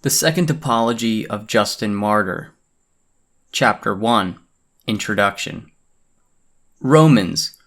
The Second Apology of Justin Martyr. Chapter 1. Introduction. Romans,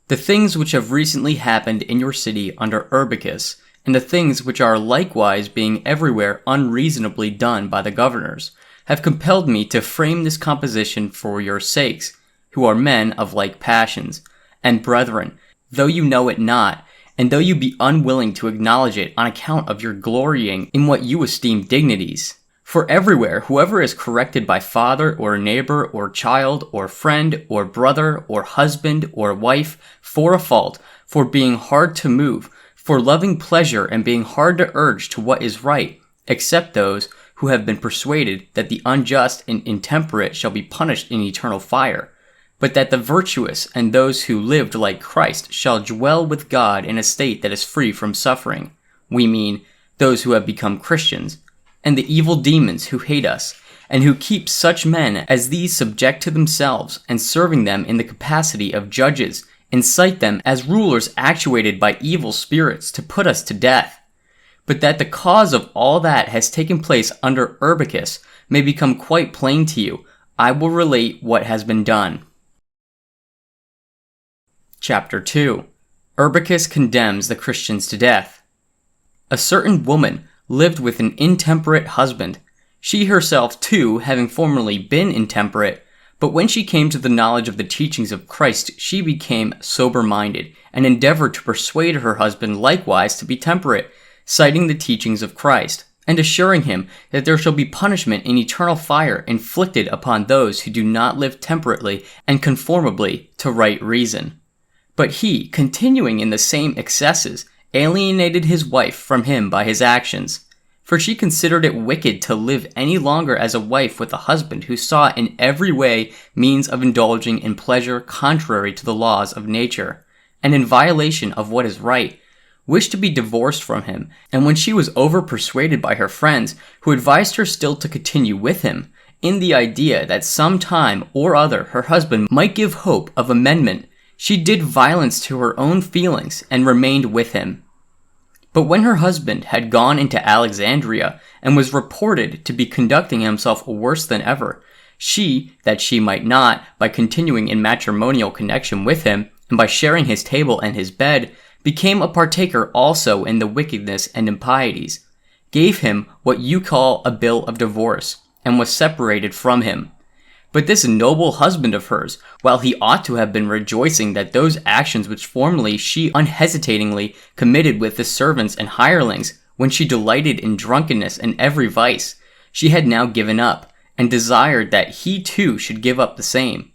the things which have recently happened in your city under Urbicus, and the things which are likewise being everywhere unreasonably done by the governors, have compelled me to frame this composition for your sakes, who are men of like passions. And brethren, though you know it not, and though you be unwilling to acknowledge it on account of your glorying in what you esteem dignities. For everywhere, whoever is corrected by father, or neighbor, or child, or friend, or brother, or husband, or wife, for a fault, for being hard to move, for loving pleasure and being hard to urge to what is right, except those who have been persuaded that the unjust and intemperate shall be punished in eternal fire, but that the virtuous and those who lived like Christ shall dwell with God in a state that is free from suffering. We mean those who have become Christians, and the evil demons who hate us, and who keep such men as these subject to themselves, and serving them in the capacity of judges, incite them as rulers actuated by evil spirits to put us to death. But that the cause of all that has taken place under Urbicus may become quite plain to you, I will relate what has been done. Chapter 2. Urbicus condemns the Christians to death. A certain woman lived with an intemperate husband, she herself too having formerly been intemperate, but when she came to the knowledge of the teachings of Christ, she became sober-minded, and endeavored to persuade her husband likewise to be temperate, citing the teachings of Christ, and assuring him that there shall be punishment in eternal fire inflicted upon those who do not live temperately and conformably to right reason. But he, continuing in the same excesses, alienated his wife from him by his actions. For she considered it wicked to live any longer as a wife with a husband who saw in every way means of indulging in pleasure contrary to the laws of nature, and in violation of what is right, wished to be divorced from him, and when she was over-persuaded by her friends, who advised her still to continue with him, in the idea that some time or other her husband might give hope of amendment, she did violence to her own feelings and remained with him. But when her husband had gone into Alexandria and was reported to be conducting himself worse than ever, she, that she might not, by continuing in matrimonial connection with him, and by sharing his table and his bed, became a partaker also in the wickedness and impieties, gave him what you call a bill of divorce, and was separated from him. But this noble husband of hers, while he ought to have been rejoicing that those actions which formerly she unhesitatingly committed with the servants and hirelings, when she delighted in drunkenness and every vice, she had now given up, and desired that he too should give up the same,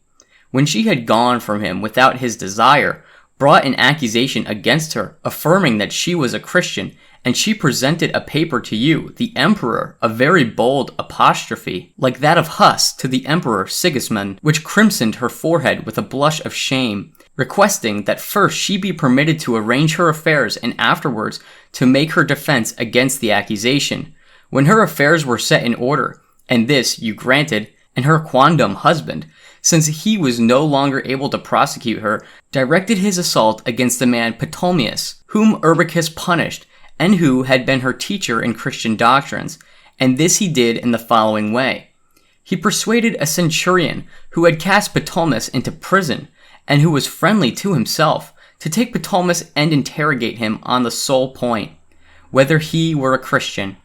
when she had gone from him without his desire, brought an accusation against her, affirming that she was a Christian, and she presented a paper to you, the emperor, a very bold apostrophe, like that of Huss to the emperor Sigismund, which crimsoned her forehead with a blush of shame, requesting that first she be permitted to arrange her affairs and afterwards to make her defense against the accusation. When her affairs were set in order, and this you granted, and her quondam husband, since he was no longer able to prosecute her, directed his assault against the man Ptolemaeus, whom Urbicus punished, and who had been her teacher in Christian doctrines, and this he did in the following way. He persuaded a centurion, who had cast Ptolemaeus into prison, and who was friendly to himself, to take Ptolemaeus and interrogate him on the sole point, whether he were a Christian.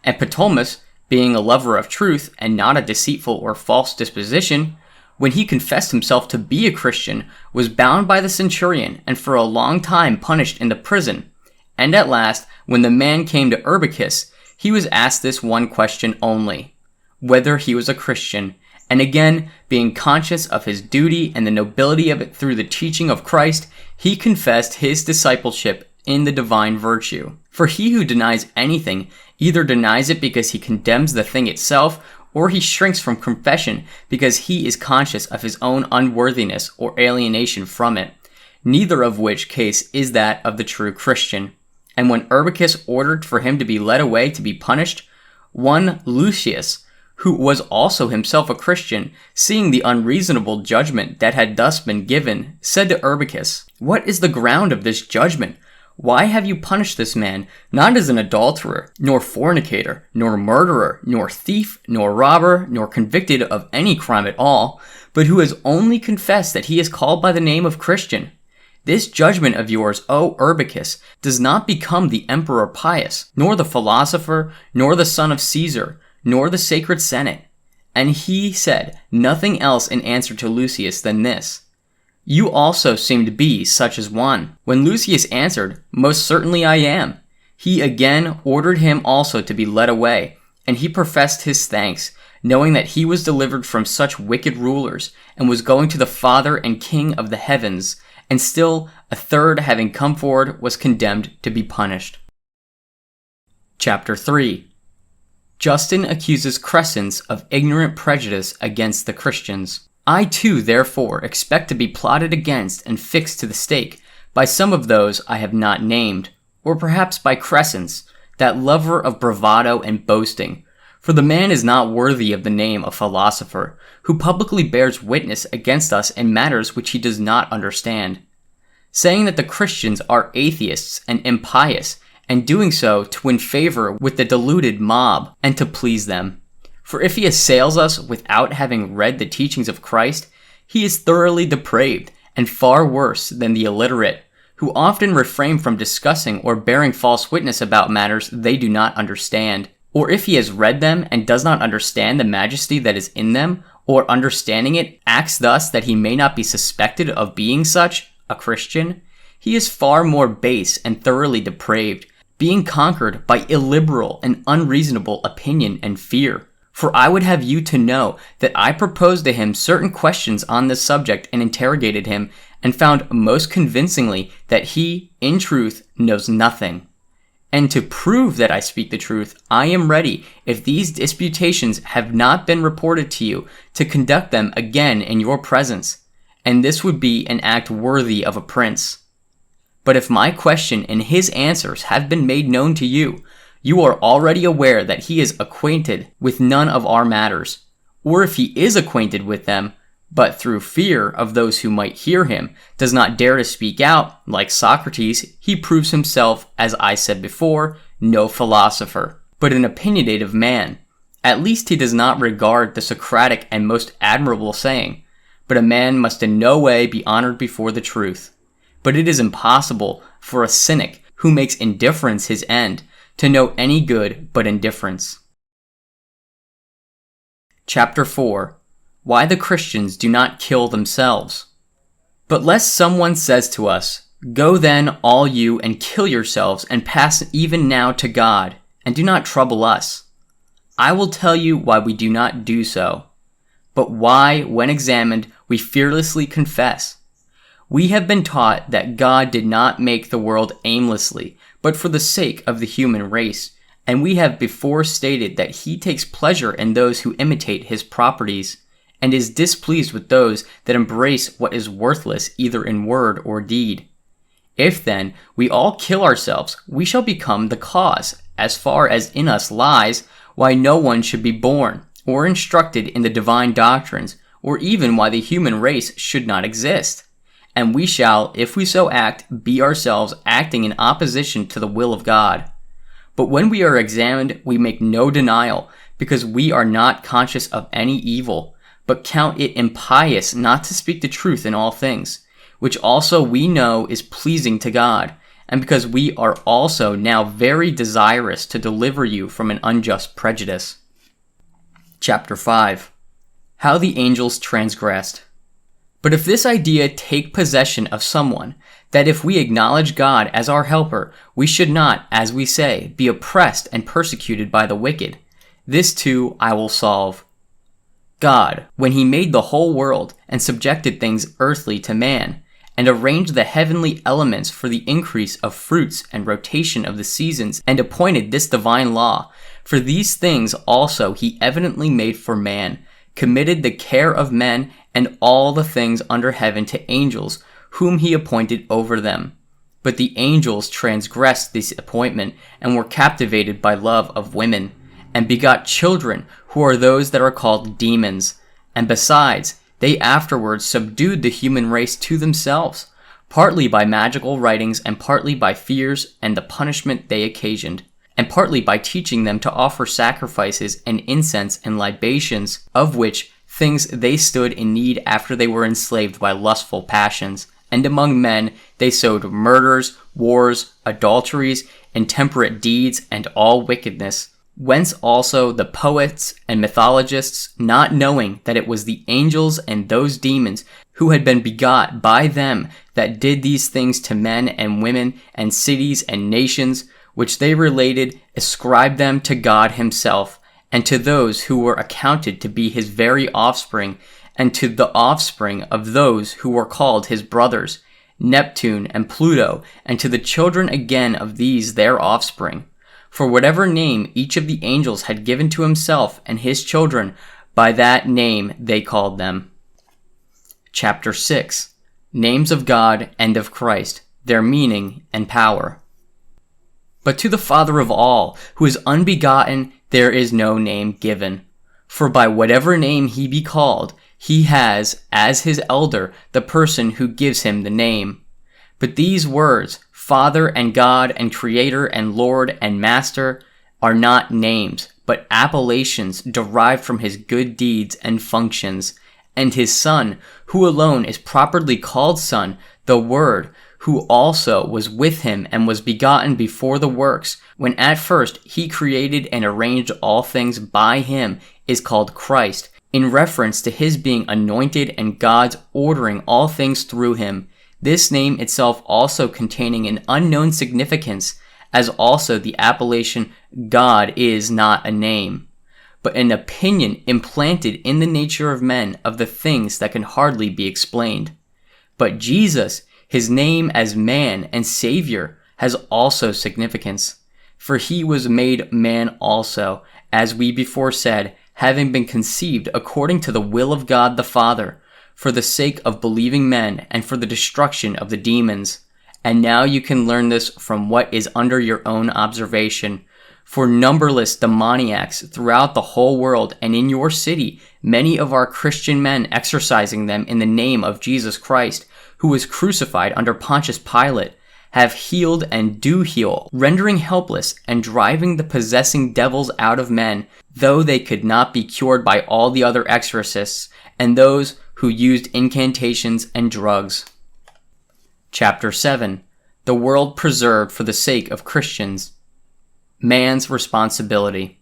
And Ptolemaeus, being a lover of truth, and not a deceitful or false disposition, when he confessed himself to be a Christian, was bound by the centurion, and for a long time punished in the prison. And at last, when the man came to Urbicus, he was asked this one question only, whether he was a Christian, and again, being conscious of his duty and the nobility of it through the teaching of Christ, he confessed his discipleship in the divine virtue. For he who denies anything either denies it because he condemns the thing itself, or he shrinks from confession because he is conscious of his own unworthiness or alienation from it, neither of which case is that of the true Christian. And when Urbicus ordered for him to be led away to be punished, one Lucius, who was also himself a Christian, seeing the unreasonable judgment that had thus been given, said to Urbicus, "What is the ground of this judgment? Why have you punished this man, not as an adulterer, nor fornicator, nor murderer, nor thief, nor robber, nor convicted of any crime at all, but who has only confessed that he is called by the name of Christian? This judgment of yours, O Urbicus, does not become the Emperor Pius, nor the philosopher, nor the son of Caesar, nor the sacred Senate. And he said nothing else in answer to Lucius than this: You also seem to be such as one. When Lucius answered, Most certainly I am, he again ordered him also to be led away, and he professed his thanks, knowing that he was delivered from such wicked rulers, and was going to the Father and King of the heavens. And still a third, having come forward, was condemned to be punished. Chapter 3. Justin accuses Crescens of ignorant prejudice against the Christians. I too, therefore, expect to be plotted against and fixed to the stake by some of those I have not named, or perhaps by Crescens, that lover of bravado and boasting. For the man is not worthy of the name of philosopher, who publicly bears witness against us in matters which he does not understand, saying that the Christians are atheists and impious, and doing so to win favor with the deluded mob and to please them. For if he assails us without having read the teachings of Christ, he is thoroughly depraved and far worse than the illiterate, who often refrain from discussing or bearing false witness about matters they do not understand. Or if he has read them and does not understand the majesty that is in them, or understanding it, acts thus that he may not be suspected of being such, a Christian, he is far more base and thoroughly depraved, being conquered by illiberal and unreasonable opinion and fear. For I would have you to know that I proposed to him certain questions on this subject and interrogated him, and found most convincingly that he, in truth, knows nothing. And to prove that I speak the truth, I am ready, if these disputations have not been reported to you, to conduct them again in your presence, and this would be an act worthy of a prince. But if my question and his answers have been made known to you, you are already aware that he is acquainted with none of our matters, or if he is acquainted with them, but through fear of those who might hear him, does not dare to speak out, like Socrates, he proves himself, as I said before, no philosopher, but an opinionative man. At least he does not regard the Socratic and most admirable saying, but a man must in no way be honored before the truth. But it is impossible for a cynic, who makes indifference his end, to know any good but indifference. Chapter 4. Why the Christians do not kill themselves. But lest someone says to us, Go then, all you, and kill yourselves, and pass even now to God, and do not trouble us. I will tell you why we do not do so, but why, when examined, we fearlessly confess. We have been taught that God did not make the world aimlessly, but for the sake of the human race, and we have before stated that he takes pleasure in those who imitate his properties, and is displeased with those that embrace what is worthless either in word or deed. If then we all kill ourselves, we shall become the cause, as far as in us lies, why no one should be born, or instructed in the divine doctrines, or even why the human race should not exist. And we shall, if we so act, be ourselves acting in opposition to the will of God. But when we are examined, we make no denial, because we are not conscious of any evil, but count it impious not to speak the truth in all things, which also we know is pleasing to God, and because we are also now very desirous to deliver you from an unjust prejudice. Chapter 5. How the angels transgressed. But if this idea take possession of someone, that if we acknowledge God as our helper, we should not, as we say, be oppressed and persecuted by the wicked, this too I will solve. God, when he made the whole world and subjected things earthly to man, and arranged the heavenly elements for the increase of fruits and rotation of the seasons, and appointed this divine law, for these things also he evidently made for man, committed the care of men and all the things under heaven to angels, whom he appointed over them. But the angels transgressed this appointment, and were captivated by love of women, and begot children, who are those that are called demons. And besides, they afterwards subdued the human race to themselves, partly by magical writings and partly by fears and the punishment they occasioned, and partly by teaching them to offer sacrifices and incense and libations, of which things they stood in need after they were enslaved by lustful passions. And among men they sowed murders, wars, adulteries, intemperate deeds, and all wickedness. Whence also the poets and mythologists, not knowing that it was the angels and those demons who had been begot by them that did these things to men and women and cities and nations, which they related, ascribed them to God himself, and to those who were accounted to be his very offspring, and to the offspring of those who were called his brothers, Neptune and Pluto, and to the children again of these their offspring. For whatever name each of the angels had given to himself and his children, by that name they called them. Chapter 6. Names of God and of Christ, their meaning and power. But to the Father of all, who is unbegotten, there is no name given. For by whatever name he be called, he has, as his elder, the person who gives him the name. But these words, Father and God and Creator and Lord and Master, are not names, but appellations derived from his good deeds and functions, and his Son, who alone is properly called Son, the Word, who also was with him and was begotten before the works, when at first he created and arranged all things by him, is called Christ, in reference to his being anointed and God's ordering all things through him, this name itself also containing an unknown significance, as also the appellation God is not a name, but an opinion implanted in the nature of men of the things that can hardly be explained. But Jesus, his name as man and Savior, has also significance, for he was made man also, as we before said, having been conceived according to the will of God the Father, for the sake of believing men and for the destruction of the demons. And now you can learn this from what is under your own observation. For numberless demoniacs throughout the whole world and in your city, many of our Christian men exercising them in the name of Jesus Christ, who was crucified under Pontius Pilate, have healed and do heal, rendering helpless and driving the possessing devils out of men, though they could not be cured by all the other exorcists and those who used incantations and drugs. Chapter 7. The world preserved for the sake of Christians. Man's responsibility.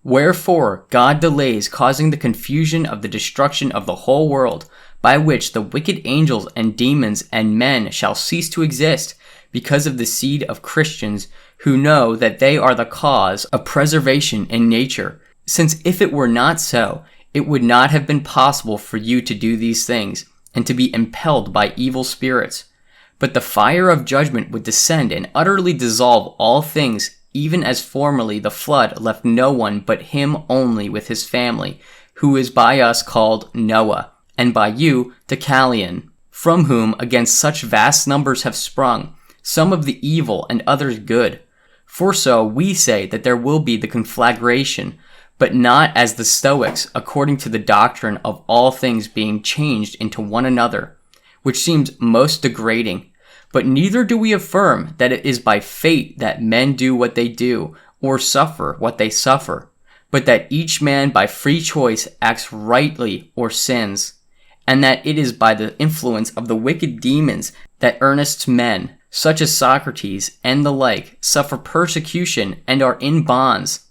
Wherefore God delays, causing the confusion of the destruction of the whole world, by which the wicked angels and demons and men shall cease to exist, because of the seed of Christians, who know that they are the cause of preservation in nature. Since if it were not so, it would not have been possible for you to do these things, and to be impelled by evil spirits. But the fire of judgment would descend and utterly dissolve all things, even as formerly the flood left no one but him only with his family, who is by us called Noah, and by you Deucalion, from whom against such vast numbers have sprung, some of the evil and others good. For so we say that there will be the conflagration, but not as the Stoics, according to the doctrine of all things being changed into one another, which seems most degrading. But neither do we affirm that it is by fate that men do what they do, or suffer what they suffer, but that each man by free choice acts rightly or sins, and that it is by the influence of the wicked demons that earnest men, such as Socrates and the like, suffer persecution and are in bonds,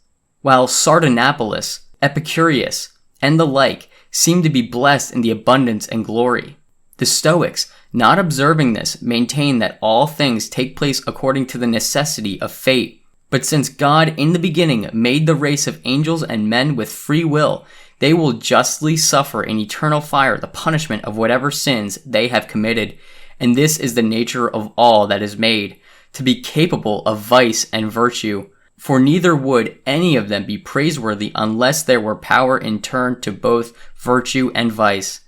while Sardanapalus, Epicurus, and the like seem to be blessed in the abundance and glory. The Stoics, not observing this, maintain that all things take place according to the necessity of fate. But since God in the beginning made the race of angels and men with free will, they will justly suffer in eternal fire the punishment of whatever sins they have committed. And this is the nature of all that is made, to be capable of vice and virtue. For neither would any of them be praiseworthy unless there were power in turn to both virtue and vice.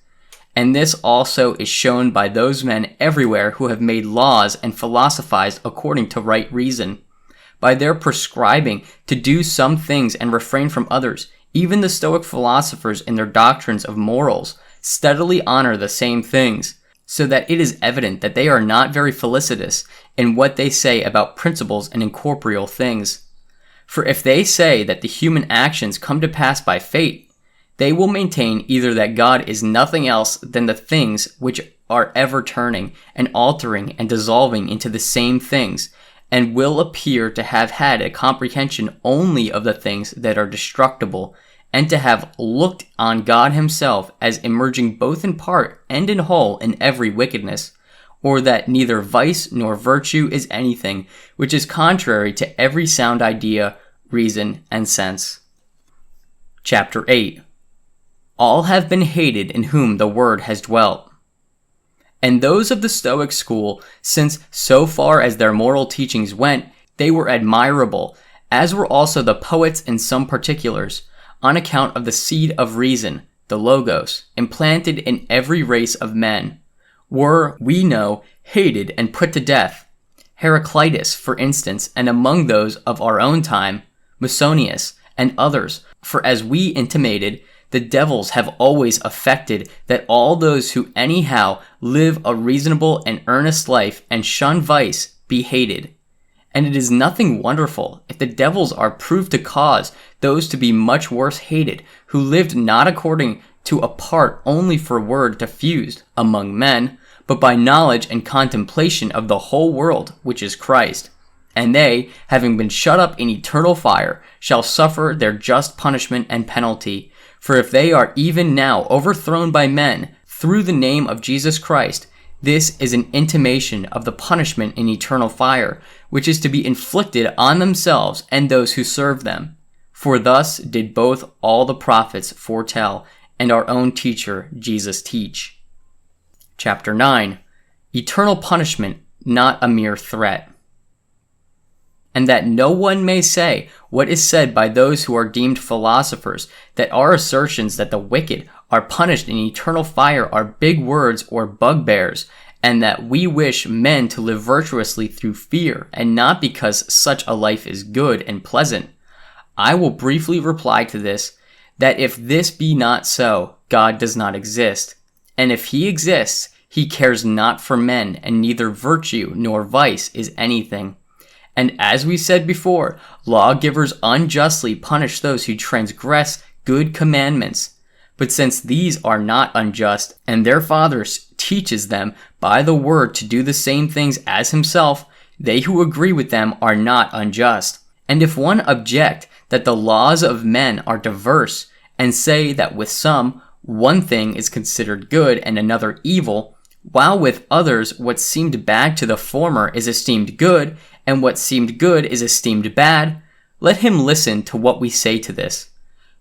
And this also is shown by those men everywhere who have made laws and philosophized according to right reason. By their prescribing to do some things and refrain from others, even the Stoic philosophers in their doctrines of morals steadily honor the same things, so that it is evident that they are not very felicitous in what they say about principles and incorporeal things. For if they say that the human actions come to pass by fate, they will maintain either that God is nothing else than the things which are ever turning and altering and dissolving into the same things, and will appear to have had a comprehension only of the things that are destructible, and to have looked on God himself as emerging both in part and in whole in every wickedness, or that neither vice nor virtue is anything, which is contrary to every sound idea, reason, and sense. Chapter 8. All have been hated in whom the word has dwelt. And those of the Stoic school, since so far as their moral teachings went, they were admirable, as were also the poets in some particulars, on account of the seed of reason, the Logos, implanted in every race of men, were, we know, hated and put to death. Heraclitus, for instance, and among those of our own time, Musonius, and others, for as we intimated, the devils have always affected that all those who anyhow live a reasonable and earnest life and shun vice be hated. And it is nothing wonderful if the devils are proved to cause those to be much worse hated, who lived not according to a part only for word diffused among men, but by knowledge and contemplation of the whole world, which is Christ. And they, having been shut up in eternal fire, shall suffer their just punishment and penalty. For if they are even now overthrown by men through the name of Jesus Christ, this is an intimation of the punishment in eternal fire, which is to be inflicted on themselves and those who serve them. For thus did both all the prophets foretell, and our own teacher Jesus teach. Chapter 9. Eternal punishment, not a mere threat. And that no one may say what is said by those who are deemed philosophers, that our assertions that the wicked are punished in eternal fire are big words or bugbears, and that we wish men to live virtuously through fear, and not because such a life is good and pleasant. I will briefly reply to this, that if this be not so, God does not exist. And if he exists, he cares not for men, and neither virtue nor vice is anything. And as we said before, lawgivers unjustly punish those who transgress good commandments. But since these are not unjust, and their Father teaches them by the word to do the same things as himself, they who agree with them are not unjust. And if one object that the laws of men are diverse, and say that with some one thing is considered good and another evil, while with others what seemed bad to the former is esteemed good, and what seemed good is esteemed bad, let him listen to what we say to this.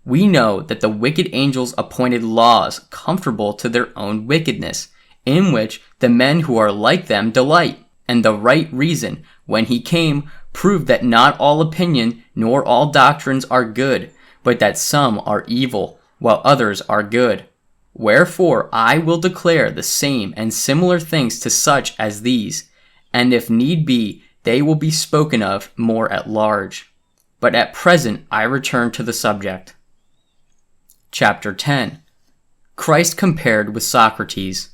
We know that the wicked angels appointed laws comfortable to their own wickedness, in which the men who are like them delight, and the right reason, when he came, proved that not all opinion nor all doctrines are good, but that some are evil, while others are good. Wherefore I will declare the same and similar things to such as these, and if need be, they will be spoken of more at large. But at present I return to the subject. Chapter 10. Christ compared with Socrates.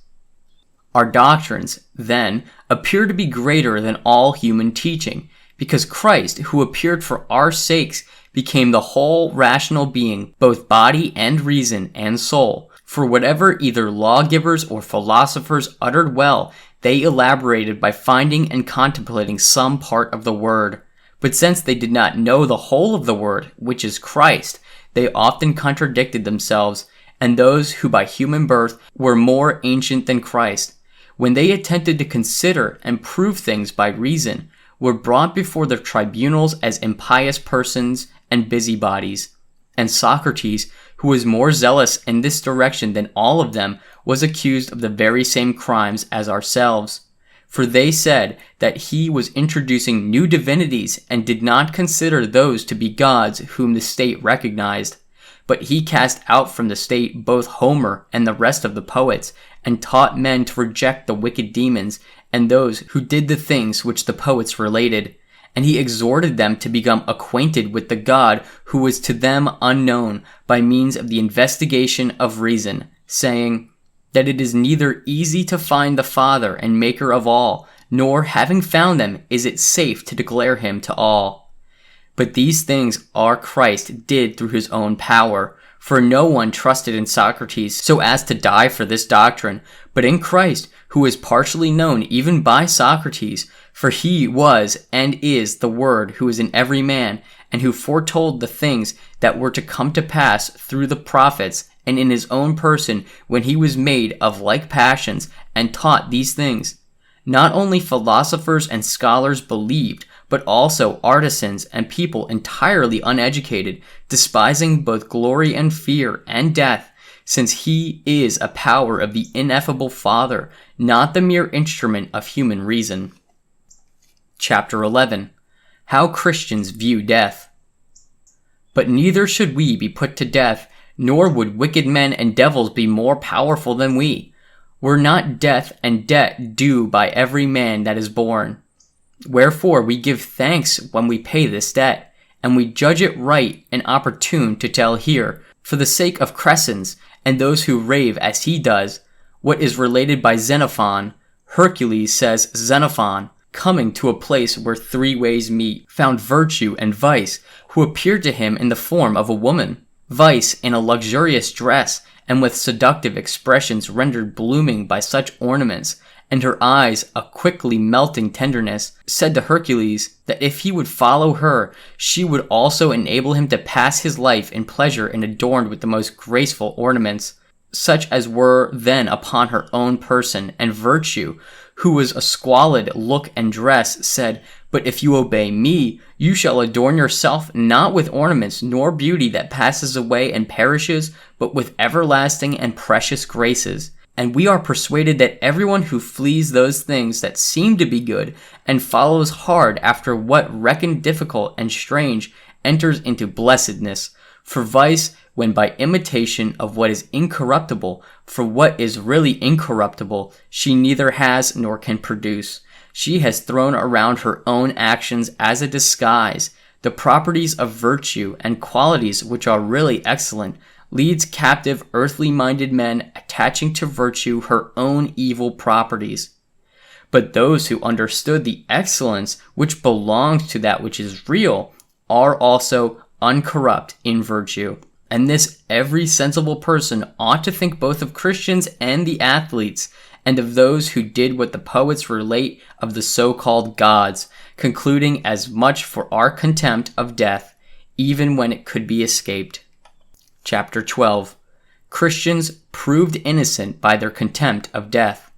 Our doctrines, then, appear to be greater than all human teaching, because Christ, who appeared for our sakes, became the whole rational being, both body and reason and soul. For whatever either lawgivers or philosophers uttered well, they elaborated by finding and contemplating some part of the word. But since they did not know the whole of the word, which is Christ, they often contradicted themselves, and those who by human birth were more ancient than Christ, when they attempted to consider and prove things by reason, were brought before the tribunals as impious persons and busybodies. And Socrates, who was more zealous in this direction than all of them, was accused of the very same crimes as ourselves. For they said that he was introducing new divinities and did not consider those to be gods whom the state recognized. But he cast out from the state both Homer and the rest of the poets, and taught men to reject the wicked demons and those who did the things which the poets related. And he exhorted them to become acquainted with the God who was to them unknown by means of the investigation of reason, saying, that it is neither easy to find the Father and Maker of all, nor, having found them, is it safe to declare him to all. But these things our Christ did through his own power, for no one trusted in Socrates so as to die for this doctrine, but in Christ, who is partially known even by Socrates, for he was and is the Word who is in every man, and who foretold the things that were to come to pass through the prophets, and in his own person, when he was made of like passions, and taught these things. Not only philosophers and scholars believed, but also artisans and people entirely uneducated, despising both glory and fear and death, since he is a power of the ineffable Father, not the mere instrument of human reason. Chapter 11. How Christians View Death. But neither should we be put to death, nor would wicked men and devils be more powerful than we. Were not death and debt due by every man that is born? Wherefore we give thanks when we pay this debt, and we judge it right and opportune to tell here, for the sake of Crescens, and those who rave as he does, what is related by Xenophon. Hercules says Xenophon, coming to a place where three ways meet, found virtue and vice, who appeared to him in the form of a woman. Vice in a luxurious dress, and with seductive expressions rendered blooming by such ornaments, and her eyes a quickly melting tenderness, said to Hercules that if he would follow her, she would also enable him to pass his life in pleasure and adorned with the most graceful ornaments, such as were then upon her own person, and virtue, who was a squalid look and dress, said, But if you obey me, you shall adorn yourself not with ornaments nor beauty that passes away and perishes, but with everlasting and precious graces. And we are persuaded that everyone who flees those things that seem to be good, and follows hard after what reckoned difficult and strange, enters into blessedness. For vice, when by imitation of what is incorruptible, for what is really incorruptible, she neither has nor can produce. She has thrown around her own actions as a disguise the properties of virtue and qualities which are really excellent, leads captive earthly-minded men attaching to virtue her own evil properties. But those who understood the excellence which belongs to that which is real are also uncorrupt in virtue. And this every sensible person ought to think both of Christians and the athletes, and of those who did what the poets relate of the so-called gods, concluding as much for our contempt of death, even when it could be escaped. Chapter 12. Christians proved innocent by their contempt of death.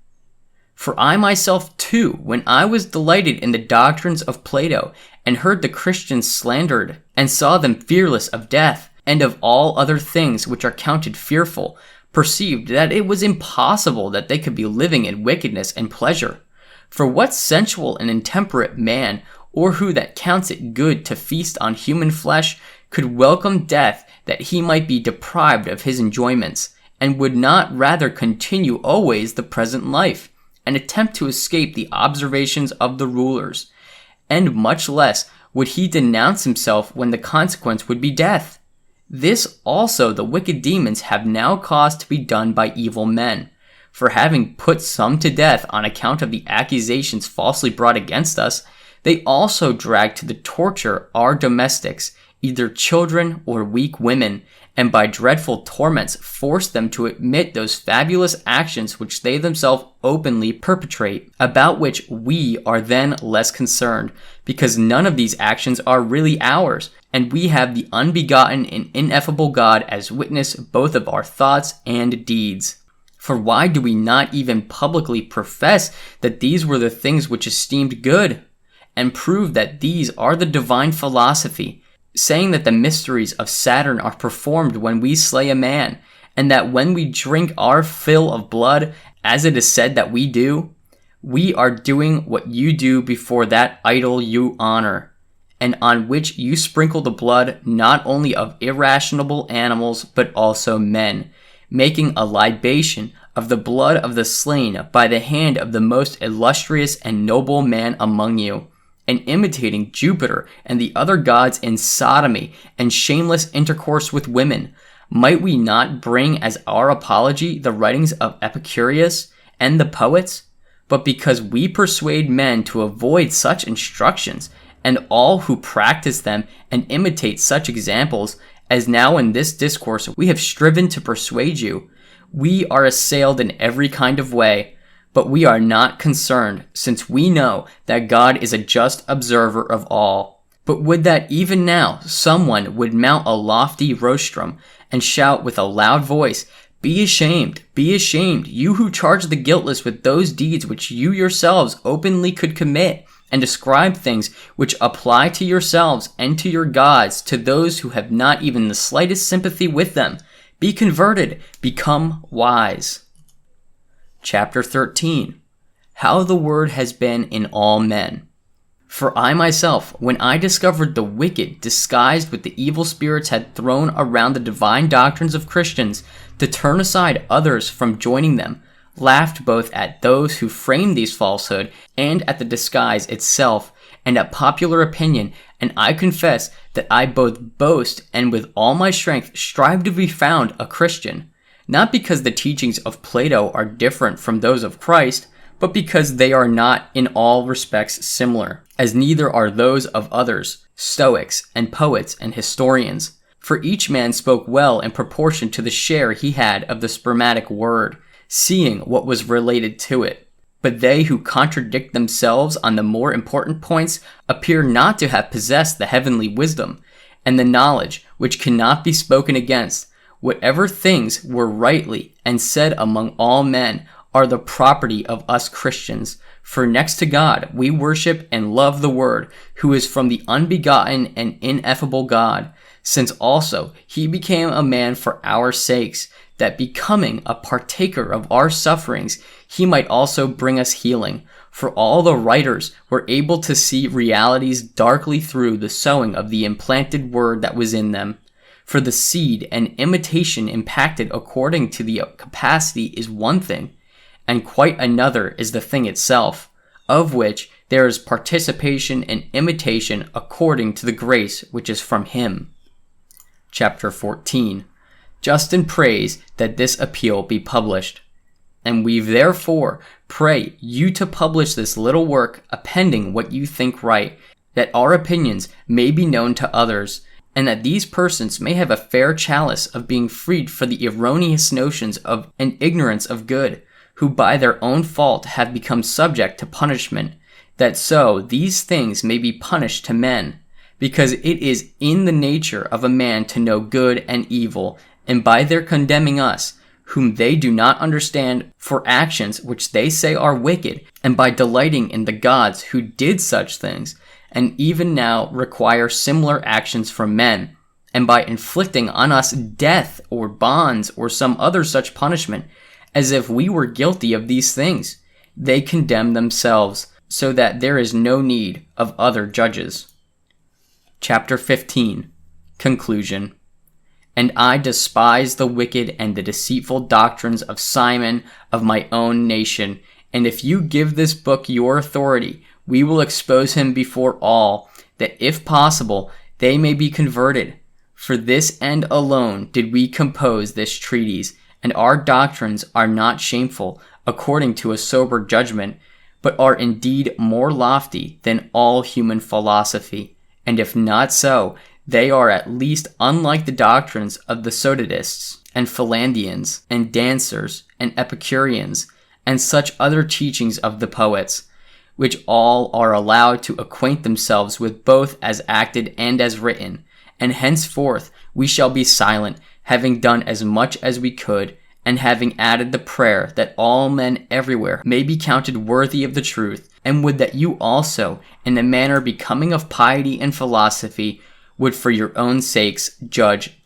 For I myself too, when I was delighted in the doctrines of Plato, and heard the Christians slandered, and saw them fearless of death, and of all other things which are counted fearful, perceived that it was impossible that they could be living in wickedness and pleasure. For what sensual and intemperate man, or who that counts it good to feast on human flesh, could welcome death that he might be deprived of his enjoyments, and would not rather continue always the present life, and attempt to escape the observations of the rulers? And much less would he denounce himself when the consequence would be death. This also the wicked demons have now caused to be done by evil men. For having put some to death on account of the accusations falsely brought against us, they also drag to the torture our domestics, either children or weak women, and by dreadful torments force them to admit those fabulous actions which they themselves openly perpetrate, about which we are then less concerned, because none of these actions are really ours, and we have the unbegotten and ineffable God as witness both of our thoughts and deeds. For why do we not even publicly profess that these were the things which esteemed good, and prove that these are the divine philosophy, saying that the mysteries of Saturn are performed when we slay a man, and that when we drink our fill of blood, as it is said that we do, we are doing what you do before that idol you honor, and on which you sprinkle the blood not only of irrational animals but also men, making a libation of the blood of the slain by the hand of the most illustrious and noble man among you, and imitating Jupiter and the other gods in sodomy and shameless intercourse with women, Might we not bring as our apology the writings of Epicurus and the poets? But because we persuade men to avoid such instructions, and all who practice them and imitate such examples, as now in this discourse we have striven to persuade you, we are assailed in every kind of way, but we are not concerned, since we know that God is a just observer of all. But would that even now someone would mount a lofty rostrum and shout with a loud voice, be ashamed, you who charge the guiltless with those deeds which you yourselves openly could commit, and describe things which apply to yourselves and to your gods to those who have not even the slightest sympathy with them. Be converted, become wise. Chapter 13. How the word has been in all men. For I myself, when I discovered the wicked disguised with the evil spirits had thrown around the divine doctrines of Christians to turn aside others from joining them, laughed both at those who framed these falsehood and at the disguise itself and at popular opinion, and I confess that I both boast and with all my strength strive to be found a Christian, not because the teachings of Plato are different from those of Christ, but because they are not in all respects similar, as neither are those of others, Stoics and poets and historians. For each man spoke well in proportion to the share he had of the spermatic word, seeing what was related to it. But they who contradict themselves on the more important points appear not to have possessed the heavenly wisdom, and the knowledge which cannot be spoken against. Whatever things were rightly and said among all men are the property of us Christians. For next to God we worship and love the Word, who is from the unbegotten and ineffable God, since also he became a man for our sakes, that becoming a partaker of our sufferings, he might also bring us healing. For all the writers were able to see realities darkly through the sowing of the implanted word that was in them. For the seed and imitation impacted according to the capacity is one thing, and quite another is the thing itself, of which there is participation and imitation according to the grace which is from him. Chapter 14. Justin prays that this appeal be published. And we therefore pray you to publish this little work, appending what you think right, that our opinions may be known to others, and that these persons may have a fair chalice of being freed for the erroneous notions of and ignorance of good, who by their own fault have become subject to punishment, that so these things may be punished to men, because it is in the nature of a man to know good and evil, and by their condemning us, whom they do not understand, for actions which they say are wicked, and by delighting in the gods who did such things, and even now require similar actions from men, and by inflicting on us death or bonds or some other such punishment, as if we were guilty of these things, they condemn themselves, so that there is no need of other judges. Chapter 15. Conclusion. And I despise the wicked and the deceitful doctrines of Simon of my own nation, and if you give this book your authority, we will expose him before all, that if possible they may be converted. For this end alone did we compose this treatise, and our doctrines are not shameful, according to a sober judgment, but are indeed more lofty than all human philosophy, and if not so, they are at least unlike the doctrines of the Socratists, and Philandians, and dancers, and Epicureans, and such other teachings of the poets, which all are allowed to acquaint themselves with both as acted and as written, and henceforth we shall be silent, having done as much as we could, and having added the prayer that all men everywhere may be counted worthy of the truth, and would that you also, in a manner becoming of piety and philosophy, would for your own sakes judge